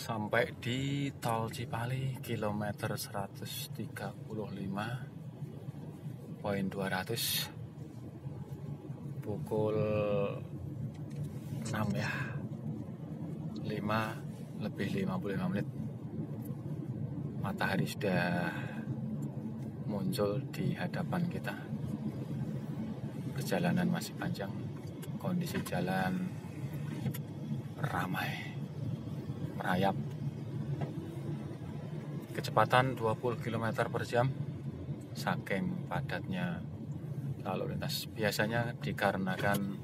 Sampai di Tol Cipali kilometer 135.200 pukul 6 ya, 5:55 menit. Matahari sudah muncul di hadapan kita. Perjalanan masih panjang, kondisi jalan ramai, merayap. Kecepatan 20 km per jam, saking padatnya lalu lintas. Biasanya dikarenakan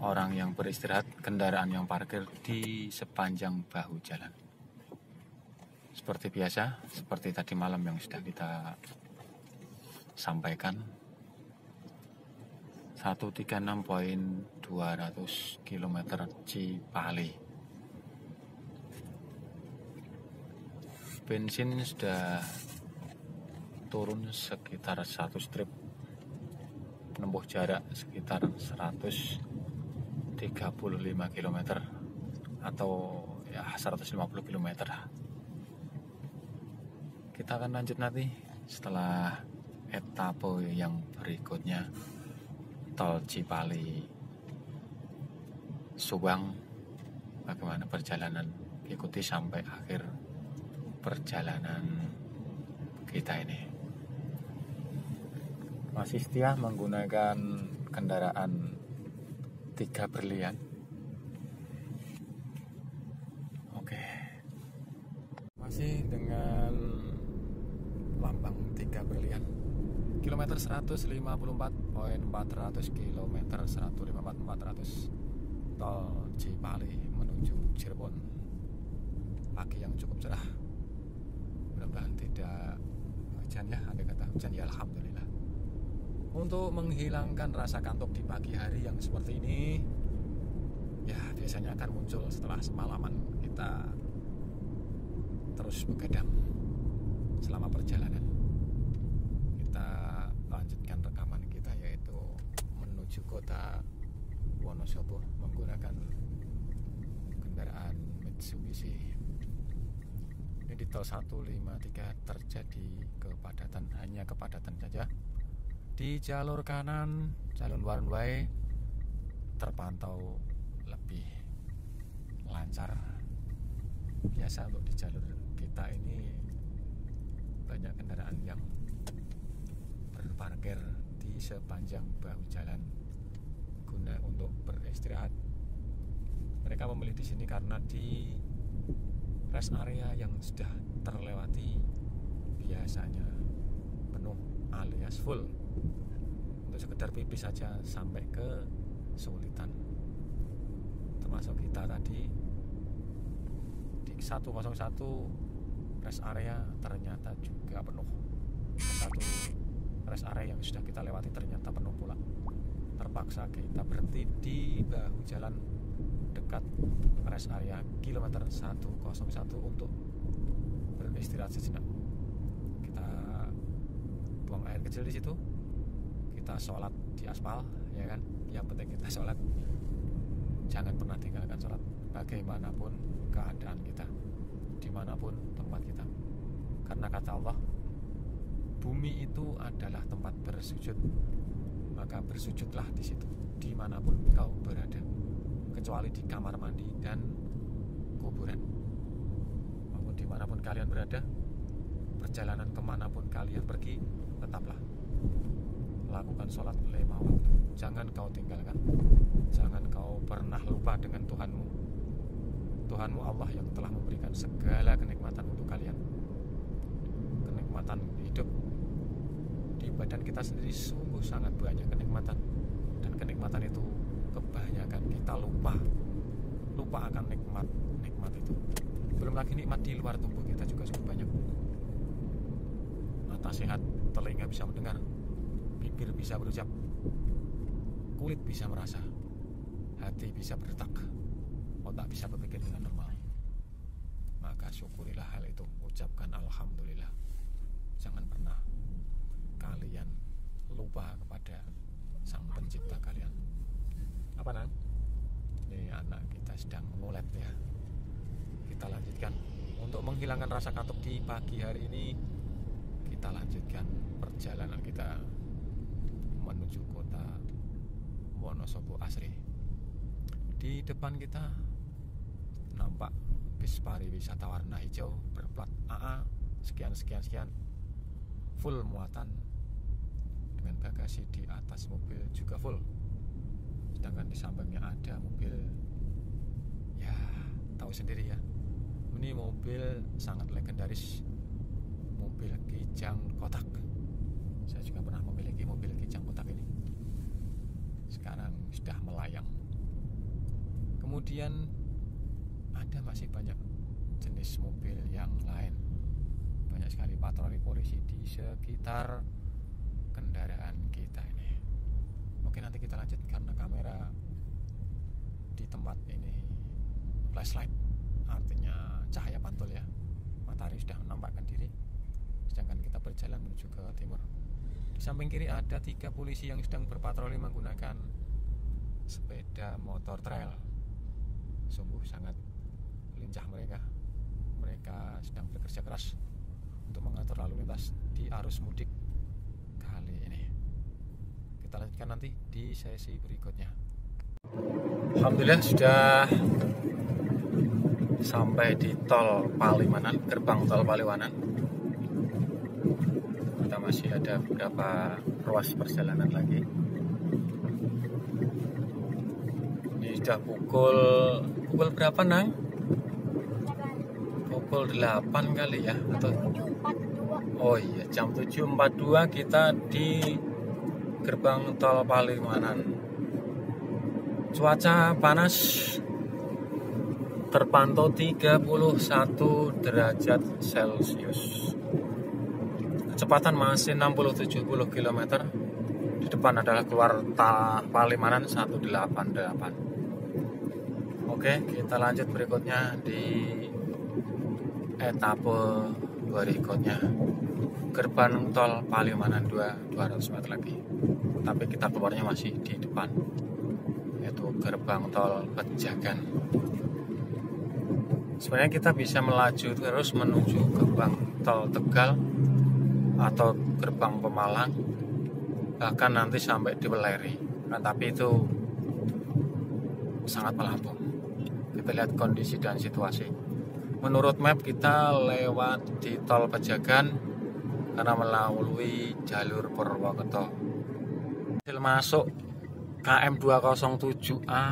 orang yang beristirahat, kendaraan yang parkir di sepanjang bahu jalan. Seperti biasa, seperti tadi malam yang sudah kita sampaikan, 136.200 km Cipali. Bensin sudah turun sekitar 1 strip, menempuh jarak sekitar 135 km atau ya 150 km. Kita akan lanjut nanti setelah etape yang berikutnya, Tol Cipali Subang. Bagaimana perjalanan, ikuti sampai akhir perjalanan kita ini. Masih setia menggunakan kendaraan 3 berlian. Oke, masih dengan lambang 3 berlian. Kilometer 154.400, kilometer 154.400 Tol Cipali menuju Cirebon. Pagi yang cukup cerah, mudah-mudahan tidak hujan ya. Andai kata hujan ya alhamdulillah. Untuk menghilangkan rasa kantuk di pagi hari yang seperti ini, ya biasanya akan muncul setelah semalaman kita terus begadang selama perjalanan. Kita lanjutkan rekaman kita, yaitu menuju kota Wonosobo menggunakan kendaraan Mitsubishi. Ini di tol 153 terjadi kepadatan, hanya kepadatan saja. Di jalur kanan, jalur one way terpantau lebih lancar. Biasa untuk di jalur kita ini banyak kendaraan yang berparkir di sepanjang bahu jalan guna untuk beristirahat. Mereka memilih di sini karena di rest area yang sudah terlewati biasanya penuh alias full. Untuk sekedar pipis saja sampai kesulitan. Termasuk kita tadi di 101 rest area ternyata juga penuh. Satu rest area yang sudah kita lewati ternyata penuh pula. Terpaksa kita berhenti di bahu jalan dekat rest area kilometer 101 untuk beristirahat sejenak. Kita buang air kecil di situ, kita sholat di aspal, ya kan. Yang penting kita sholat, jangan pernah tinggalkan sholat bagaimanapun keadaan kita, dimanapun tempat kita. Karena kata Allah, bumi itu adalah tempat bersujud, maka bersujudlah di situ dimanapun kau berada, kecuali di kamar mandi dan kuburan. Maupun dimanapun kalian berada, perjalanan kemanapun kalian pergi, tetaplah lakukan sholat 5 waktu. Jangan kau tinggalkan, jangan kau pernah lupa dengan Tuhanmu. Tuhanmu Allah yang telah memberikan segala kenikmatan untuk kalian. Kenikmatan hidup di badan kita sendiri sungguh sangat banyak kenikmatan, dan kenikmatan itu kebanyakan kita lupa akan nikmat itu. Belum lagi nikmat di luar tubuh kita juga cukup banyak. Mata sehat, telinga bisa mendengar, bibir bisa berucap, kulit bisa merasa, hati bisa berdetak, otak bisa berpikir dengan normal. Maka syukurilah hal itu, ucapkan alhamdulillah. Jangan pernah kalian lupa kepada Sang Pencipta kalian. Apa nang? Ini anak kita sedang mengulet ya. kita lanjutkan. Untuk menghilangkan rasa kantuk di pagi hari ini, kita lanjutkan perjalanan kita menuju kota Wonosobo Asri. Di depan kita nampak bis pariwisata warna hijau berplat AA sekian, full muatan, dengan bagasi di atas mobil juga full. Sedangkan di sampingnya ada mobil, ya tahu sendiri ya, ini mobil sangat legendaris, mobil Kijang Kotak. Saya juga pernah memiliki mobil Kijang Kotak ini, sekarang sudah melayang. Kemudian ada masih banyak jenis mobil yang lain, banyak sekali patroli polisi di sekitar kendaraan kita ini. Oke, nanti kita lanjut karena kamera di tempat ini flashlight, artinya cahaya pantul ya, matahari sudah menampakkan diri, sedangkan kita berjalan menuju ke timur. Di samping kiri ada 3 polisi yang sedang berpatroli menggunakan sepeda motor trail. Sungguh sangat lincah mereka. Mereka sedang bekerja keras untuk mengatur lalu lintas di arus mudik kali ini. Kita lanjutkan nanti di sesi berikutnya. Alhamdulillah sudah sampai di tol Palimanan, gerbang tol Palimanan. Kita masih ada beberapa ruas perjalanan lagi. Ini sudah pukul berapa, Nang? Pukul 8 kali ya, atau oh iya, jam 7.42 kita di gerbang tol Palimanan. Cuaca panas, terpantau 31 derajat Celcius. Kecepatan masih 60-70 km. Di depan adalah keluar Palimanan 188. Oke, kita lanjut berikutnya di etape berikutnya. Gerbang tol Palimanan 200 meter lagi. Tapi kita keluarnya masih di depan, yaitu gerbang tol Pejagan. Sebenarnya kita bisa melaju terus menuju gerbang tol Tegal atau gerbang Pemalang, bahkan nanti sampai di Weleri. Nah, tapi itu sangat melambung. Kita lihat kondisi dan situasi. Menurut map kita lewat di tol Pejagan karena melalui jalur Purwokerto. Hasil masuk KM 207A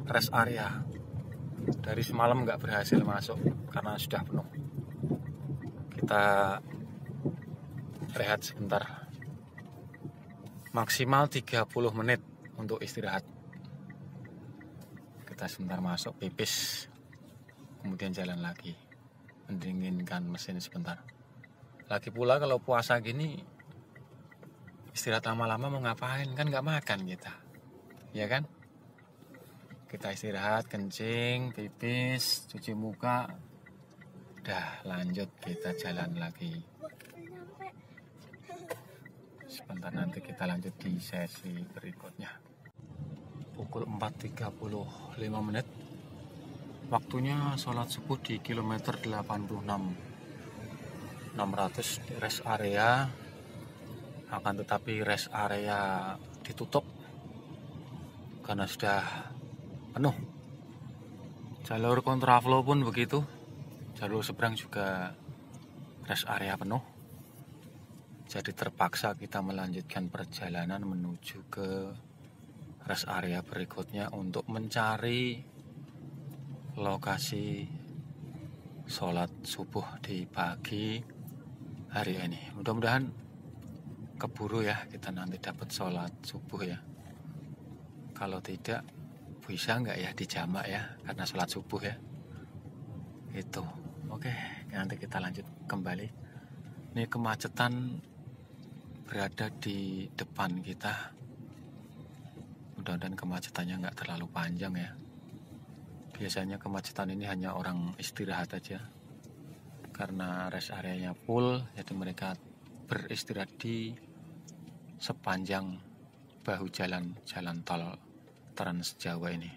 rest area. Dari semalam nggak berhasil masuk karena sudah penuh. Kita rehat sebentar. Maksimal 30 menit untuk istirahat. Kita sebentar masuk pipis, kemudian jalan lagi, mendinginkan mesin sebentar. Lagi pula kalau puasa gini, istirahat lama-lama mau ngapain? Kan nggak makan kita, ya kan? Kita istirahat, kencing, pipis, cuci muka, udah lanjut kita jalan lagi. Sebentar nanti kita lanjut di sesi berikutnya. Pukul 4.35 menit. Waktunya sholat subuh di kilometer 86 600 di rest area. Akan tetapi rest area ditutup karena sudah penuh. Jalur kontraflow pun begitu. Jalur seberang juga rest area penuh. Jadi terpaksa kita melanjutkan perjalanan menuju ke rest area berikutnya untuk mencari lokasi sholat subuh di pagi hari ini. Mudah-mudahan keburu ya, kita nanti dapat sholat subuh ya. Kalau tidak, bisa nggak ya dijamak ya, karena sholat subuh ya. Itu. Oke, nanti kita lanjut kembali. Ini kemacetan berada di depan kita. Mudah-mudahan kemacetannya nggak terlalu panjang ya. Biasanya kemacetan ini hanya orang istirahat aja, karena rest areanya full, jadi mereka beristirahat di sepanjang bahu jalan tol Trans Jawa ini.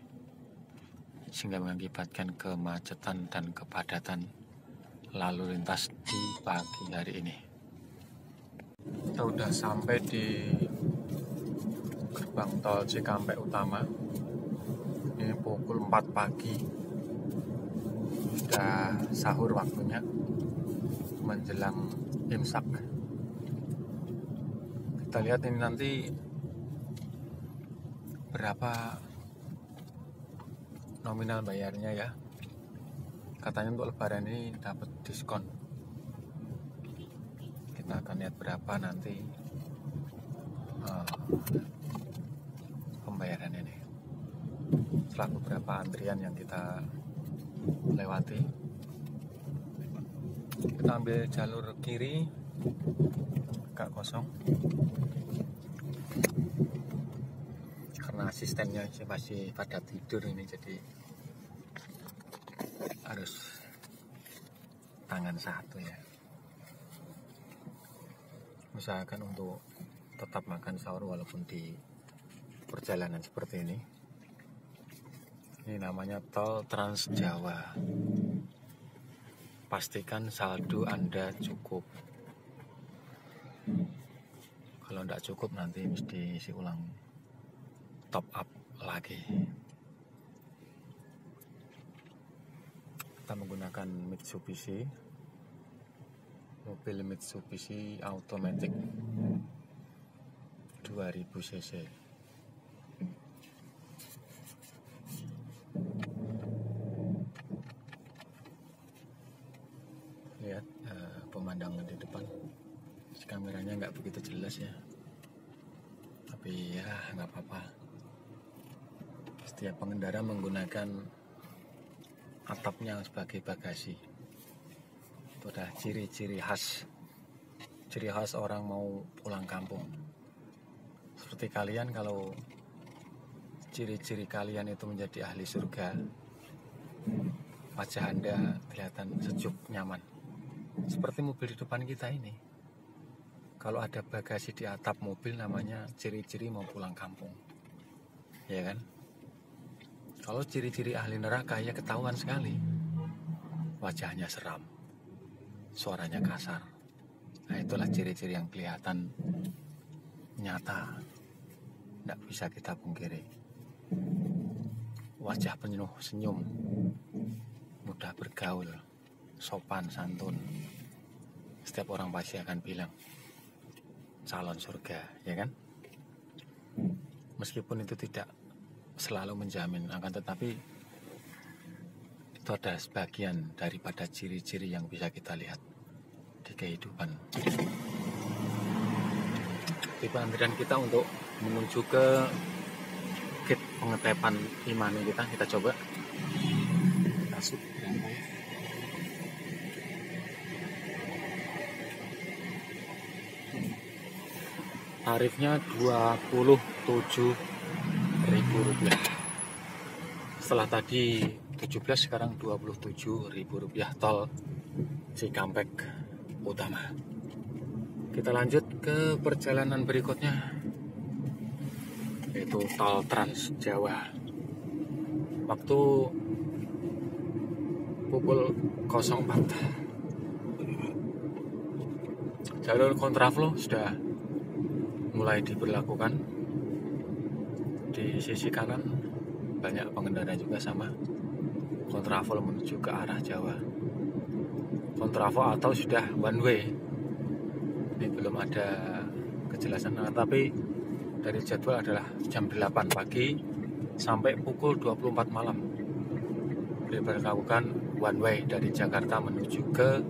sehingga mengakibatkan kemacetan dan kepadatan lalu lintas di pagi hari ini. Kita udah sampai di gerbang tol Cikampek Utama. Ini pukul 4 pagi. Sudah sahur waktunya, menjelang imsak. Kita lihat ini nanti berapa nominal bayarnya ya. Katanya untuk lebaran ini dapat diskon. Kita akan lihat berapa nanti pembayaran ini. Setelah beberapa antrian yang kita lewati, kita ambil jalur kiri, agak kosong karena asistennya masih pada tidur ini, jadi harus tangan satu ya. Usahakan untuk tetap makan sahur walaupun di perjalanan seperti ini. Ini namanya tol Trans Jawa. Pastikan saldo Anda cukup. Kalau tidak cukup nanti mesti isi ulang, top up lagi. Kita menggunakan Mitsubishi, mobil Mitsubishi Automatic 2000 cc. Lihat pemandangan di depan. Kameranya nggak begitu jelas ya, tapi ya nggak apa-apa. Setiap pengendara menggunakan atapnya sebagai bagasi. Itu adalah ciri khas orang mau pulang kampung. Seperti kalian, kalau ciri-ciri kalian itu menjadi ahli surga, wajah Anda kelihatan sejuk, nyaman. Seperti mobil di depan kita ini. Kalau ada bagasi di atap mobil, namanya ciri-ciri mau pulang kampung, ya kan? Kalau ciri-ciri ahli neraka ya ketahuan sekali. Wajahnya seram, suaranya kasar. Nah, itulah ciri-ciri yang kelihatan nyata, tidak bisa kita pungkiri. Wajah penuh senyum, mudah bergaul, sopan santun. Setiap orang pasti akan bilang calon surga, ya kan? Meskipun itu tidak selalu menjamin, akan tetapi itu ada sebagian daripada ciri-ciri yang bisa kita lihat di kehidupan. Tipe antrian kita untuk menuju ke gate pengetepan imani kita coba. Masuk. Tarifnya Rp27.000. Setelah tadi 17, sekarang Rp27.000 tol Cikampek Utama. Kita lanjut ke perjalanan berikutnya, yaitu tol Trans Jawa. Waktu pukul 04. Jalur kontraflow sudah mulai diberlakukan. Di sisi kanan banyak pengendara juga sama kontraflow menuju ke arah Jawa. Kontraflow atau sudah one way, ini belum ada kejelasan, tapi dari jadwal adalah jam 8 pagi sampai pukul 24 malam diberlakukan one way dari Jakarta menuju ke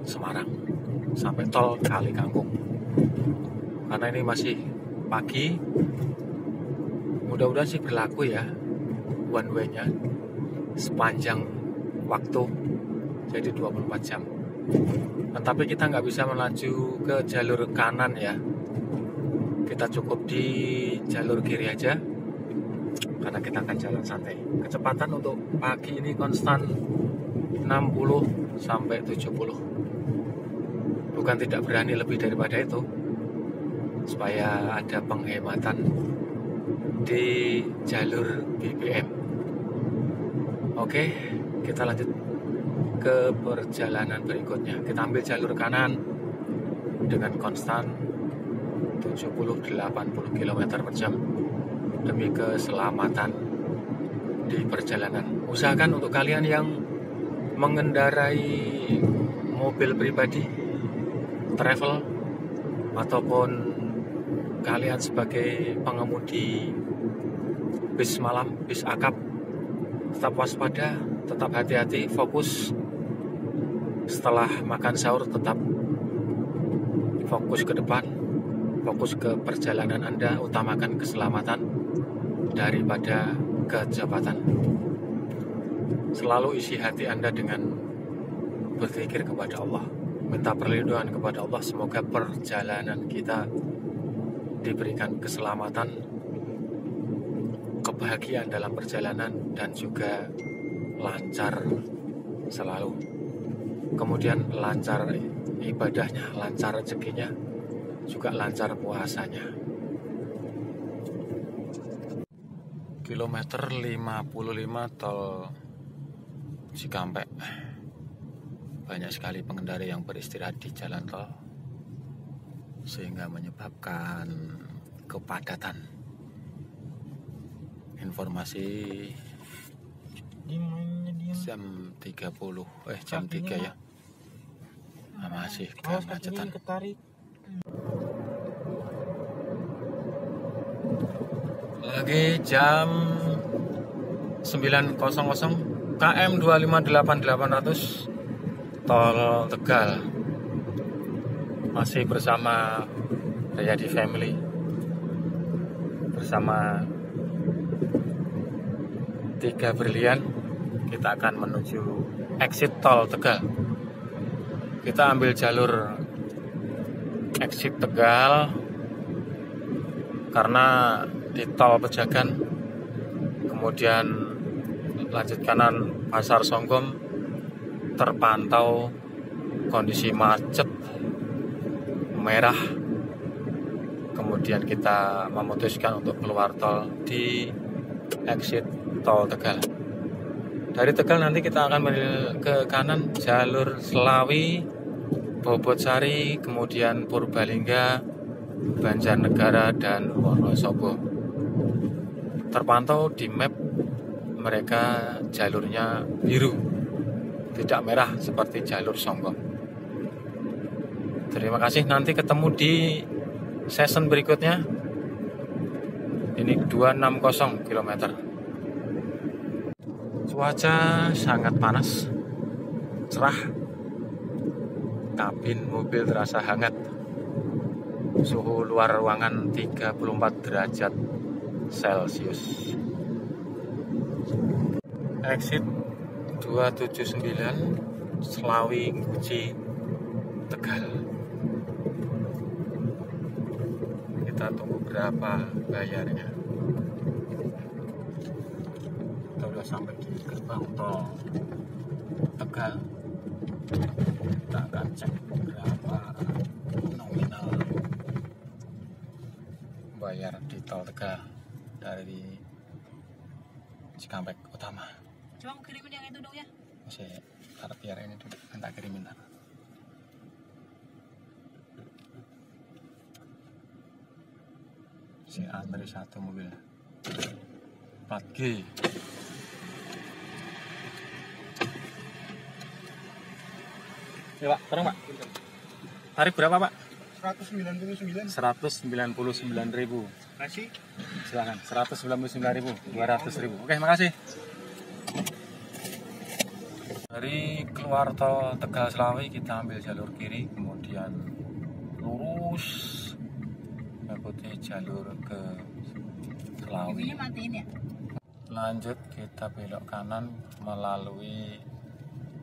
Semarang sampai tol Kali Kangkung. Karena ini masih pagi, mudah-mudahan sih berlaku ya one way-nya sepanjang waktu, jadi 24 jam. Tapi kita nggak bisa melaju ke jalur kanan ya, kita cukup di jalur kiri aja karena kita akan jalan santai. Kecepatan untuk pagi ini konstan 60 sampai 70. Bukan tidak berani lebih daripada itu, supaya ada penghematan di jalur BBM. Oke, kita lanjut ke perjalanan berikutnya. Kita ambil jalur kanan dengan konstan 70-80 km per jam demi keselamatan di perjalanan. Usahakan untuk kalian yang mengendarai mobil pribadi, travel, ataupun kalian sebagai pengemudi bis malam, bis akap, tetap waspada, tetap hati-hati, fokus. Setelah makan sahur tetap fokus ke depan, fokus ke perjalanan Anda, utamakan keselamatan daripada kecepatan. Selalu isi hati Anda dengan berpikir kepada Allah, minta perlindungan kepada Allah, semoga perjalanan kita diberikan keselamatan, kebahagiaan dalam perjalanan, dan juga lancar selalu. Kemudian lancar ibadahnya, lancar rezekinya, juga lancar puasanya. Kilometer 55 tol Cikampek. Banyak sekali pengendara yang beristirahat di jalan tol, sehingga menyebabkan kepadatan. Informasi jam 3 ya. Nah, masih kemacetan. Lagi jam 9.00 KM 258800 Tol Tegal. Masih bersama Riyadi Family, bersama 3 Brilian. Kita akan menuju exit Tol Tegal. Kita ambil jalur exit Tegal karena di Tol Pejagan, kemudian lanjut kanan Pasar Songgom, terpantau kondisi macet merah. Kemudian kita memutuskan untuk keluar tol di exit Tol Tegal. Dari Tegal nanti kita akan ke kanan jalur Selawi, Bobotsari, kemudian Purbalingga, Banjarnegara, dan Wonosobo. Terpantau di map mereka jalurnya biru, tidak merah seperti jalur Songgom. Terima kasih, nanti ketemu di season berikutnya. Ini 260 km. Cuaca sangat panas, cerah, kabin mobil terasa hangat. Suhu luar ruangan 34 derajat Celcius. Exit 279 Selawi Guci Tegal. Kita tunggu berapa bayarnya. Kita udah sampai di gerbang tol Tegal. Kita akan cek berapa nominal bayar di tol Tegal dari Cikampek Utama. Coba kirimin yang itu dong ya. Masih taruh biar ini dulu, minta kirimin. Si antri satu mobil plat G. Ya Pak, terang Pak. Tarif berapa Pak? 199.000. Kasih. Silakan. 199.000, 200.000. Oke, makasih. Dari keluar tol Tegal Selawi kita ambil jalur kiri, kemudian lurus mengikuti jalur ke Selawi. Lanjut kita belok kanan melalui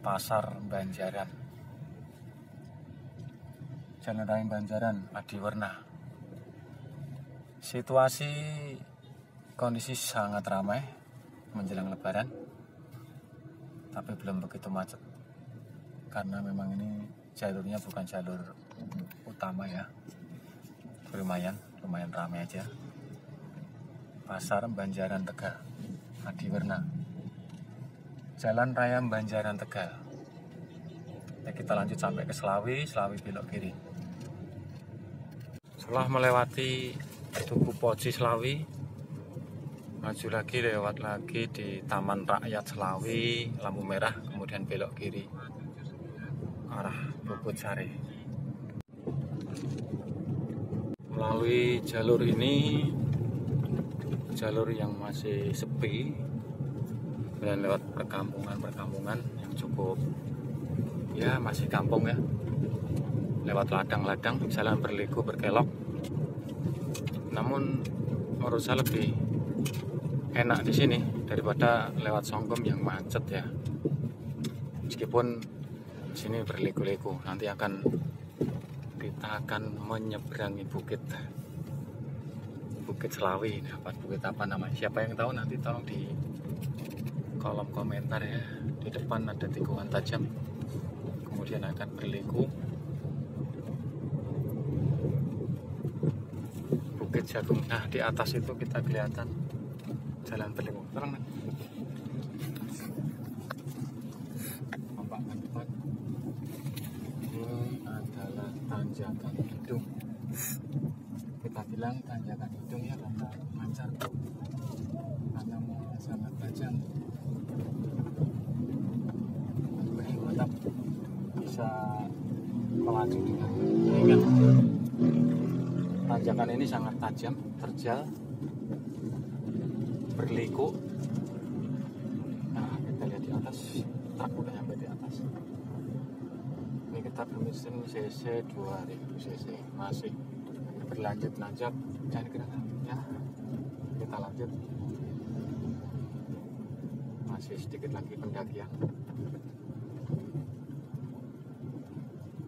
Pasar Banjaran, Jalan Raya Banjaran, Adiwerna. Situasi kondisi sangat ramai menjelang Lebaran, tapi belum begitu macet karena memang ini jalurnya bukan jalur utama ya. Lumayan ramai aja. Pasar Banjaran Tegal, Adiwerna. Jalan Raya Banjaran Tegal. Nah, kita lanjut sampai ke Selawi belok kiri. Setelah melewati Tugu Poci Selawi, maju lagi, lewat lagi di Taman Rakyat Selawi, lampu merah, kemudian belok kiri arah Bubut Sari. Melalui jalur ini, jalur yang masih sepi, dan lewat perkampungan yang cukup, ya masih kampung ya, lewat ladang-ladang, jalan berliku berkelok. Namun menurut saya lebih enak di sini daripada lewat Songkom yang macet ya. Meskipun di sini berliku-liku, nanti kita akan menyeberangi bukit Selawi. Dapat bukit apa namanya? Siapa yang tahu nanti tolong di kolom komentar ya. Di depan ada tikungan tajam, kemudian akan berliku. Bukit Jagung. Nah, di atas itu kita kelihatan jalan berliku. Terang kan? Nampak kan depan? Ini adalah tanjakan hidung. Kita bilang tanjakan hidung ya karena lancar, karena sangat tajam. Mantap, bisa melaju dengan ringan. Tanjakan ini sangat tajam, terjal, berliku. Nah, kita lihat di atas, truk udah sampai di atas. Ini kita bermesin CC 2000 cc, masih berlanjut nanjak, jangan gerak ya. Kita lanjut, masih sedikit lagi pendakian,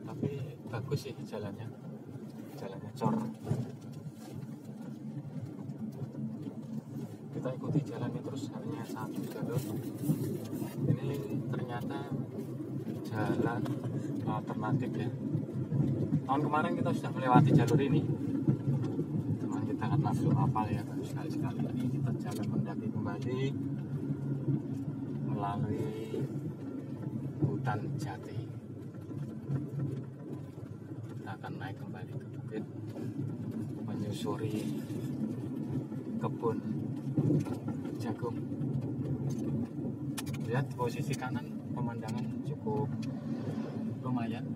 tapi bagus sih jalannya cor. Kita ikuti jalannya terus, hanya satu jalur. Ini ternyata jalan alternatif ya. Tahun kemarin kita sudah melewati jalur ini, cuman kita akan langsung hafal ya, baru sekali-sekali. Ini kita jalan mendaki kembali melalui hutan jati. Kita akan naik kembali ke bukit, menyusuri kebun jagung. Lihat posisi kanan, pemandangan cukup lumayan,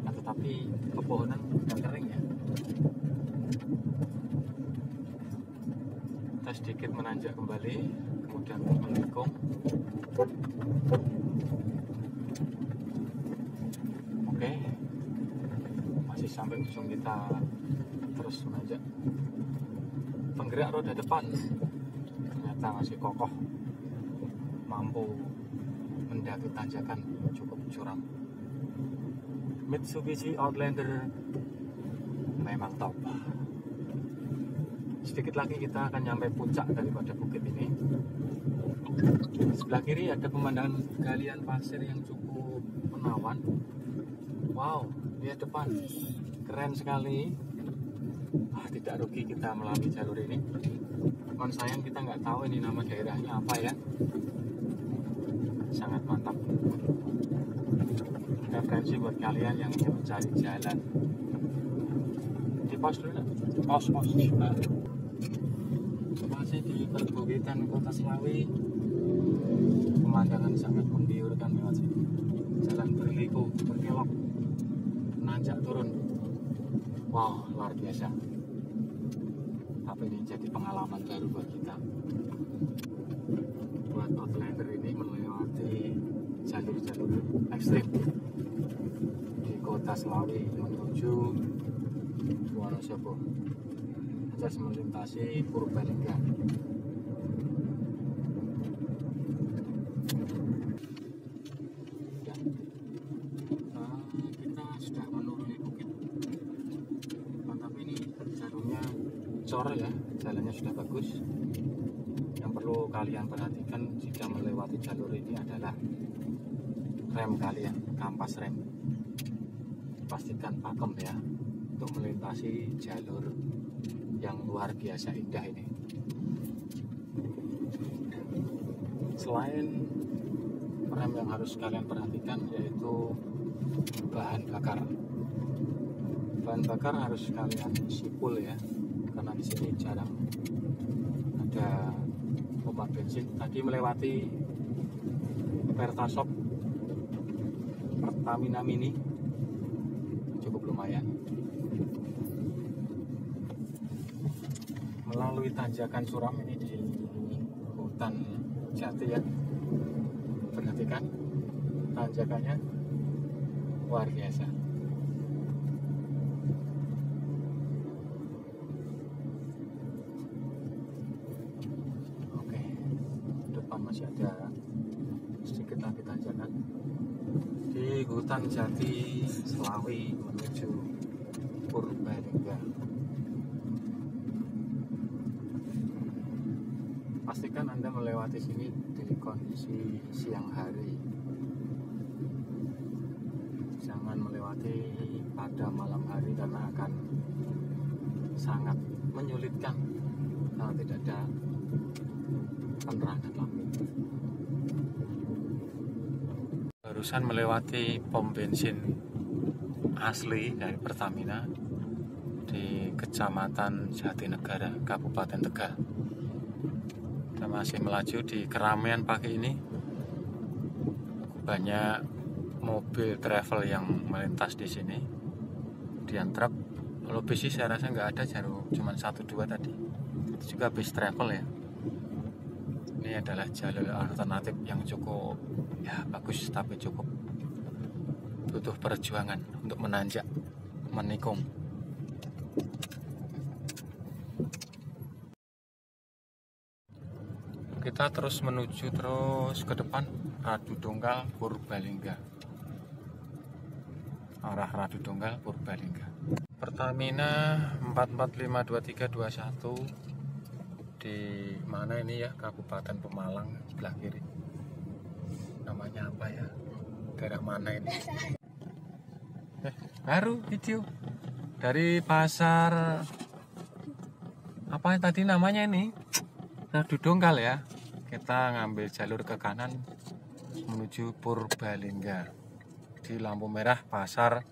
tetapi pepohonan sudah kering ya. Kita sedikit menanjak kembali, kemudian menikung. Oke, masih sampai ujung, kita terus menanjak. Penggerak roda depan ternyata masih kokoh, mampu mendaki tanjakan cukup curam. Mitsubishi Outlander memang top. Sedikit lagi kita akan nyampe puncak daripada bukit ini. Sebelah kiri ada pemandangan galian pasir yang cukup menawan. Wow, lihat depan, keren sekali. Tidak rugi kita melalui jalur ini. Cuman sayang kita nggak tahu ini nama daerahnya apa ya. Sangat mantap. Referensi buat kalian yang ingin mencari jalan. Di pause dulu, pause. Nah, masih di perbukitan Kota Selawi. Pemandangan sangat membiurkan lewat sini. Jalan berliku, berkelok, nanjak turun. Wow, luar biasa. Tapi ini jadi pengalaman baru buat kita. Buat Outlander ini melewati jalur-jalur ekstrim di Kota Selawi menuju Wonosobo, harus melintasi Purbalingga. Kita sudah menuruni bukit, tapi ini jalurnya cor ya, jalannya sudah bagus. Yang perlu kalian perhatikan jika melewati jalur ini adalah rem kalian, kampas rem. Pastikan pakem ya untuk melintasi jalur yang luar biasa indah ini. Selain rem yang harus kalian perhatikan, yaitu bahan bakar. Bahan bakar harus kalian isi full ya, karena di sini jarang ada pompa bensin. Tadi melewati Pertasop Pertamina Mini, cukup lumayan. Melalui tanjakan suram ini di hutan jati ya. Perhatikan tanjakannya luar biasa. Oke, depan masih ada sedikit lagi tanjakan di hutan jati Selawi menuju Purbalingga. Pastikan Anda melewati sini di kondisi siang hari. Jangan melewati pada malam hari karena akan sangat menyulitkan kalau tidak ada penerangan lampu. Barusan melewati pom bensin asli dari Pertamina di Kecamatan Jatinegara, Kabupaten Tegal. Kita masih melaju di keramaian pagi ini. Banyak mobil travel yang melintas di sini. Kemudian truk, kalau bis sih saya rasa nggak ada, cuma 1-2 tadi. Itu juga bis travel ya. Ini adalah jalur alternatif yang cukup ya bagus, tapi cukup butuh perjuangan untuk menanjak, menikung. Kita terus menuju ke depan, Radu Dongkal Purbalingga. Arah Radu Dongkal Purbalingga. Pertamina 4452321 di mana ini ya, Kabupaten Pemalang sebelah kiri. Namanya apa ya? Daerah mana ini? Baru video dari pasar apa tadi namanya ini? Radu Dongkal ya. Kita ngambil jalur ke kanan menuju Purbalingga. Di lampu merah pasar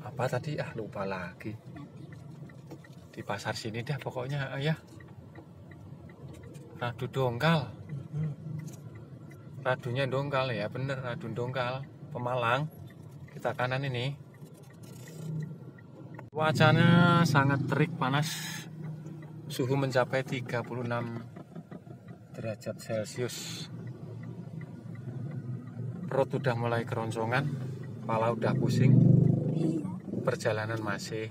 apa tadi? Lupa lagi. Di pasar sini dah pokoknya ya. Radu Dongkal. Radunya Dongkal ya, bener, Radu Dongkal Pemalang. Kita kanan ini. Cuacanya sangat terik, panas. Suhu mencapai 36 derajat Celcius. Perut udah mulai keroncongan, kepala udah pusing. Perjalanan masih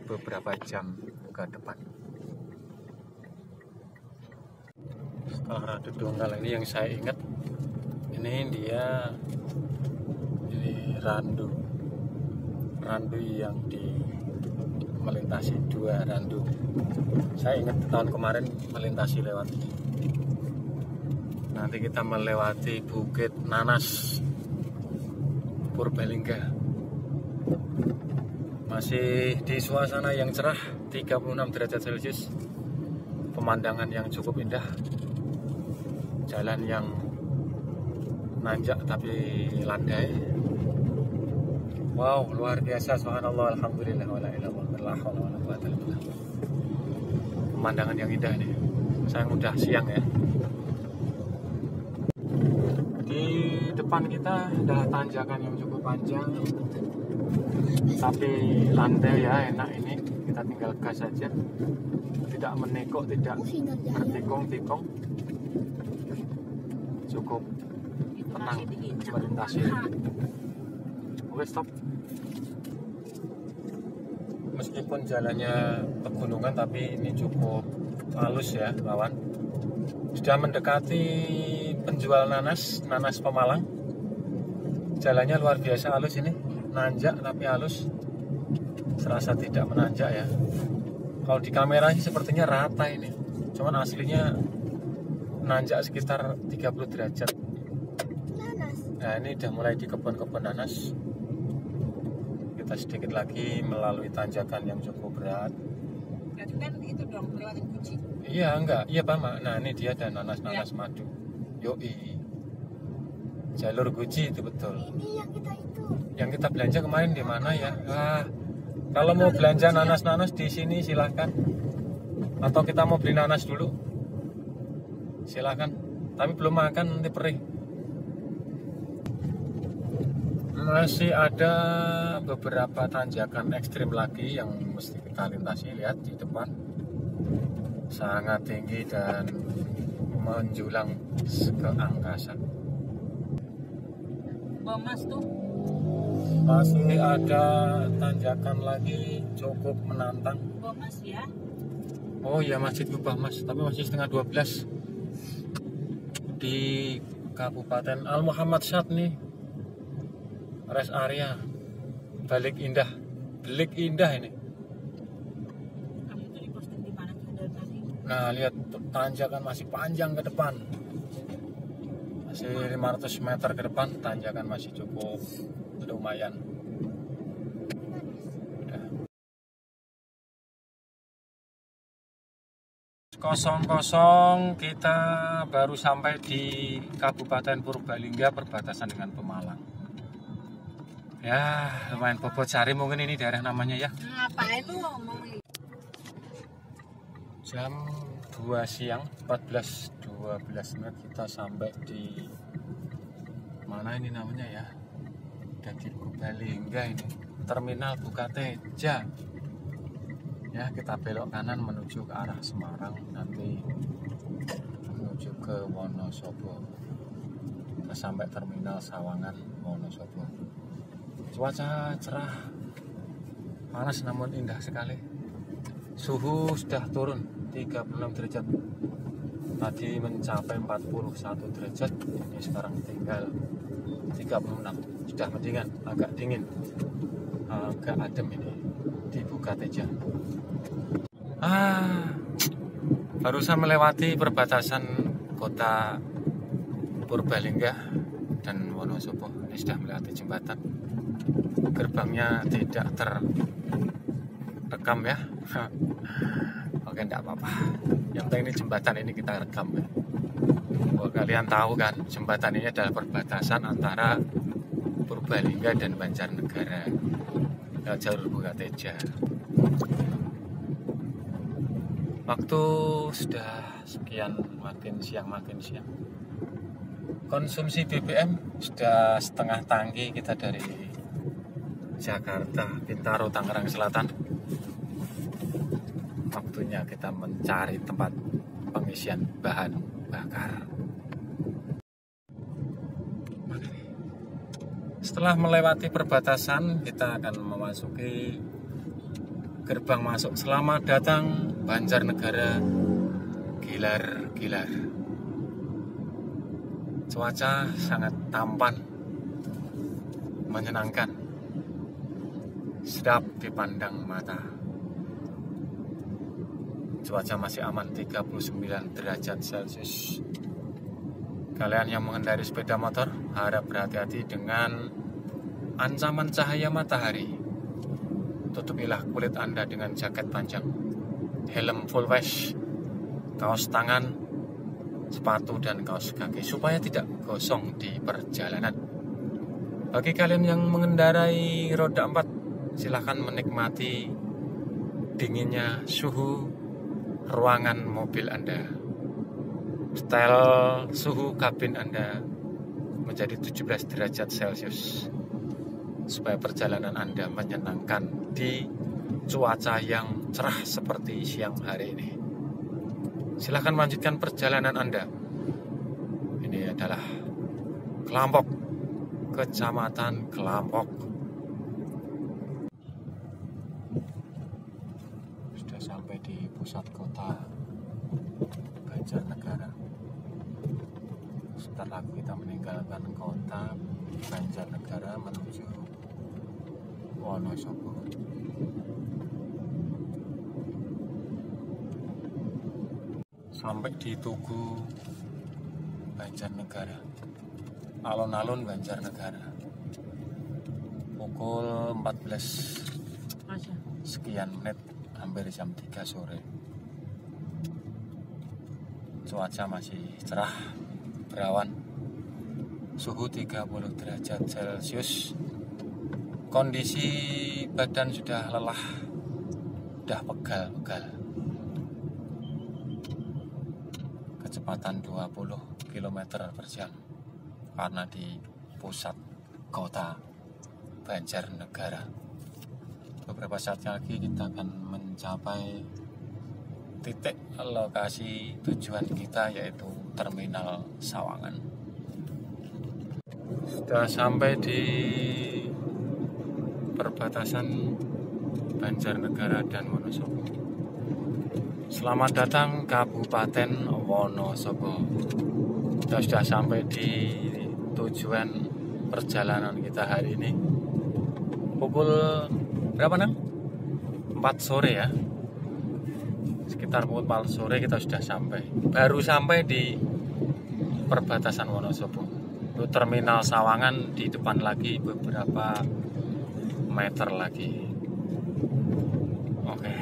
beberapa jam ke depan. Setelah Radu Dongkal ini yang saya ingat, ini dia Randu yang melintasi 2 randu. Saya ingat tahun kemarin melintasi lewat ini. Nanti kita melewati Bukit Nanas Purbalingga. Masih di suasana yang cerah, 36 derajat Celcius. Pemandangan yang cukup indah. Jalan yang nanjak tapi landai. Wow, luar biasa, subhanallah, alhamdulillah, wala ilaha illallah, wala quwwata illa billah. Pemandangan yang indah nih. Sayang udah siang ya. Di depan kita adalah tanjakan yang cukup panjang, tapi landai ya, enak ini. Kita tinggal gas saja, tidak menekuk, tidak bertikung-tikung, cukup tenang melintasi. Oke, stop. Meskipun jalannya pegunungan, tapi ini cukup halus ya kawan. Sudah mendekati penjual nanas Pemalang. Jalannya luar biasa halus ini, nanjak tapi halus, serasa tidak menanjak ya. Kalau di kamera sih sepertinya rata ini, cuman aslinya nanjak sekitar 30 derajat. Nah ini udah mulai di kebun-kebun nanas. Kita sedikit lagi melalui tanjakan yang cukup berat. Itu kan itu dong lewatin kucing. Iya enggak, iya Pak. Nah ini dia ada nanas madu. Yoi. Jalur Guji itu betul. Ini yang kita itu. Yang kita belanja kemarin di mana ya? Kalau mau belanja nanas-nanas di sini silahkan. Atau kita mau beli nanas dulu, silahkan. Tapi belum makan nanti perih. Masih ada beberapa tanjakan ekstrim lagi yang mesti kita lintasi. Lihat di depan, sangat tinggi dan menjulang ke angkasa. Bomas tuh. Masih ada tanjakan lagi cukup menantang. Bomas ya. Oh iya, Masjid Kubah Mas, tapi masih setengah 12 di Kabupaten Al Muhammad Syad nih. Rest area Balik Indah, Belik Indah ini. Kamu itu diposting di mana tuh dari tadi? Nah, lihat tanjakan masih panjang ke depan. Masih 500 meter ke depan, tanjakan masih cukup lumayan. Udah. 00 kita baru sampai di Kabupaten Purbalingga perbatasan dengan Pemalang. Ya, lumayan bobot sari mungkin ini daerah namanya ya. Ngapain lu ngomongin? Jam 2 siang 14-12 menit kita sampai di mana ini namanya ya? Di Purbalingga ini, Terminal Bukateja. Ya, kita belok kanan menuju ke arah Semarang, nanti menuju ke Wonosobo. Kita sampai Terminal Sawangan Wonosobo. Cuaca cerah, panas namun indah sekali. Suhu sudah turun 36 derajat. Tadi mencapai 41 derajat, ini sekarang tinggal 36. Sudah mendingan, agak dingin, agak adem ini di Bukateja. Barusan melewati perbatasan kota Purbalingga dan Wonosobo. Ini sudah melewati jembatan. Gerbangnya tidak terekam ya. Oke, enggak apa-apa. Yang penting ini jembatan ini kita rekam ya. Oh, kalian tahu kan, jembatan ini adalah perbatasan antara Purbalingga dan Banjarnegara, jalur Bukateja. Waktu sudah sekian, makin siang. Konsumsi BBM sudah setengah tangki kita dari Jakarta, Bintaro, Tangerang Selatan. Waktunya kita mencari tempat pengisian bahan bakar. Setelah melewati perbatasan, kita akan memasuki gerbang masuk. Selamat datang Banjarnegara Gilar. Cuaca sangat tampan, menyenangkan, sedap dipandang mata. Cuaca masih aman, 39 derajat Celcius. Kalian yang mengendari sepeda motor harap berhati-hati dengan ancaman cahaya matahari. Tutupilah kulit Anda dengan jaket panjang, helm full face, kaos tangan, sepatu dan kaos kaki supaya tidak gosong di perjalanan. Bagi kalian yang mengendarai roda 4, silahkan menikmati dinginnya suhu ruangan mobil Anda. Setel suhu kabin Anda menjadi 17 derajat Celcius supaya perjalanan Anda menyenangkan di cuaca yang cerah seperti siang hari ini. Silahkan melanjutkan perjalanan Anda. Ini adalah Kelampok, Kecamatan Kelampok. Sudah sampai di pusat kota Banjarnegara. Sebentar lagi kita meninggalkan kota Banjarnegara menuju Wonosobo. Sampai di Tugu Banjarnegara, alun-alun Banjarnegara. Pukul 14 sekian menit, hampir jam 3 sore. Cuaca masih cerah, berawan, suhu 30 derajat Celcius. Kondisi badan sudah lelah, sudah pegal-pegal. Kecepatan 20 km per jam karena di pusat kota Banjarnegara. Beberapa saat lagi kita akan mencapai titik lokasi tujuan kita, yaitu Terminal Sawangan. Sudah sampai di perbatasan Banjarnegara dan Wonosobo. Selamat datang Kabupaten Wonosobo. Kita sudah sampai di tujuan perjalanan kita hari ini. Pukul berapa, Nang? 4 sore ya. Sekitar pukul 4 sore kita sudah sampai. Baru sampai di perbatasan Wonosobo. Itu Terminal Sawangan di depan lagi, beberapa meter lagi. Oke.